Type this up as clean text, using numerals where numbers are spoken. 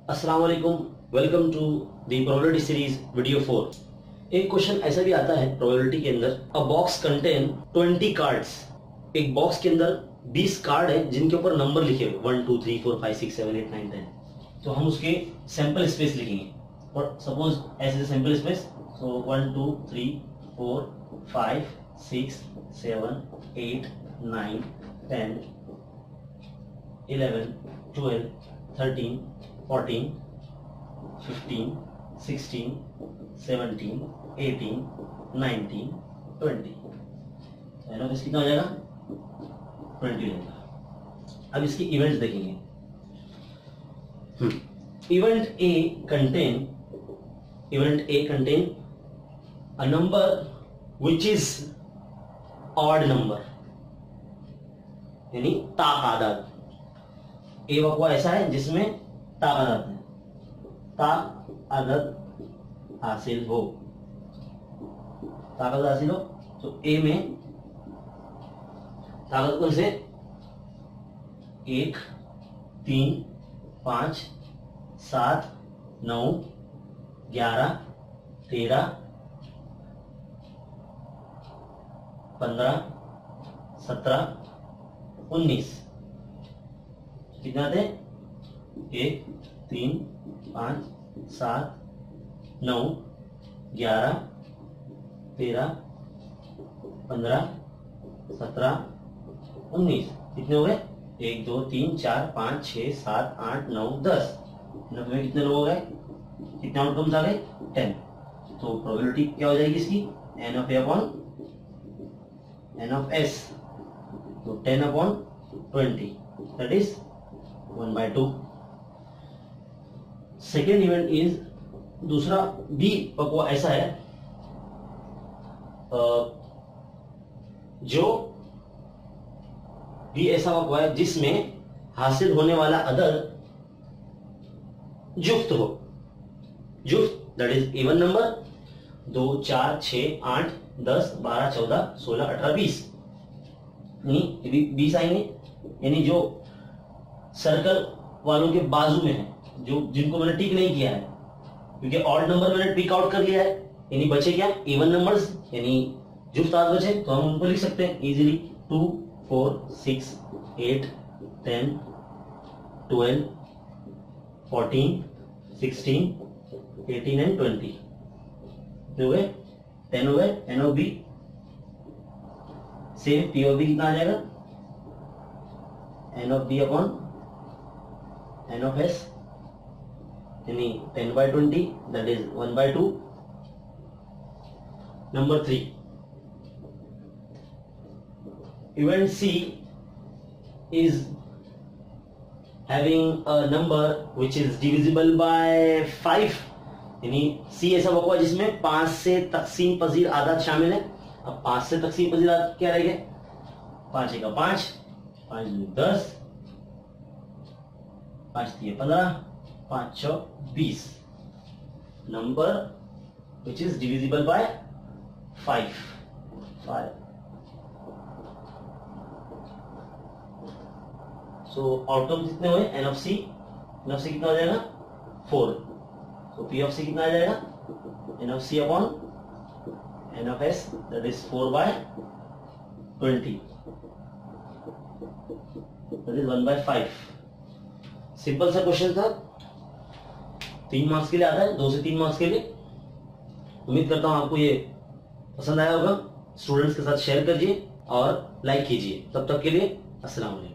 अस्सलाम वालेकुम, welcome to the probability series video 4। एक क्वेश्चन ऐसा भी आता है प्रोबेबिलिटी के अंदर, अ बॉक्स कंटेन 20 कार्ड्स। एक बॉक्स के अंदर 20 कार्ड है जिनके ऊपर नंबर लिखे हुए 1 2 3 4 5 6 7 8 9 10। तो हम उसके सैंपल स्पेस लिखेंगे और सपोज ऐसे सैंपल स्पेस, सो 1 2 3 4 5 6 7 8 9 10 11 12 13 14 15 16 17 18 19 20। हेलो, कितना हो जाएगा? 20 लेगा। अब इसकी इवेंट्स देखेंगे। Event A contain a number which is odd number, यानी तादाद। ए वक़्वा ऐसा है जिसमें तादाद है, तादाद हासिल हो, तादाद हासिल हो। तो ए में तादाद कौन से? 1 3 5 7 9 11 13 15 17 19। कितना थे? 1 3 5 7 9 11 13 15 17 19। कितने हो गए? 1 2 3 4 5 6 7 8 9 10। में कितने लोग हो गए? कितने आउटकम्स आ गए? 10। तो प्रोबेबिलिटी क्या हो जाएगी इसकी? n of A upon n of s। तो 10 upon 20 that is 1/2। Second event is, दूसरा बी वक़्वा ऐसा है जो भी ऐसा वक़्वा है जिसमें हासिल होने वाला अदद जुफ्त हो। जुफ्त दैट इज इवन नंबर 2 4 6 8 10 12 14 16 18 20। यानी 20 आएंगे, यानी जो सर्कल वालों के बाजू में है, जो जिनको मैंने टिक नहीं किया है, क्योंकि ऑड नंबर मैंने टिक आउट कर लिया है, यानी बचे क्या? इवन नंबर्स, यानी जुफ्त आद बचे, तो हम उनको लिख सकते हैं इजीली। 2 4 6 8 10 12 14 16 18 एंड 20। हो गए? 10 हो गए। N of b same p of b कितना आ जाएगा? N of b upon n of s, यानी 10/20 that is 1/2। Number 3, event c is having a number which is divisible by 5। यानी सी ऐसा वक़्वा जिसमें 5 से तकसीम पजीर आदाद शामिल है। अब 5 से तकसीम पजीर आदाद क्या रहेंगे? 5 का 5 5 10 5 3 15 5 6 20। Number which is divisible by 5। So outcome कितने हुए? एन ऑफ सी कितना हो जाएगा? 4। तो पी ऑफ सी कितना आ जाएगा? N of c upon n of s that is 4/20 that is 1/5। Simple सा क्वेश्चन था, 3 मार्क्स के लिए आता है, 2 से 3 मार्क्स के लिए। उम्मीद करता हूं आपको ये पसंद आया होगा। स्टूडेंट्स के साथ शेयर कीजिए और लाइक कीजिए। तब तक के लिए अस्सलाम वालेकुम।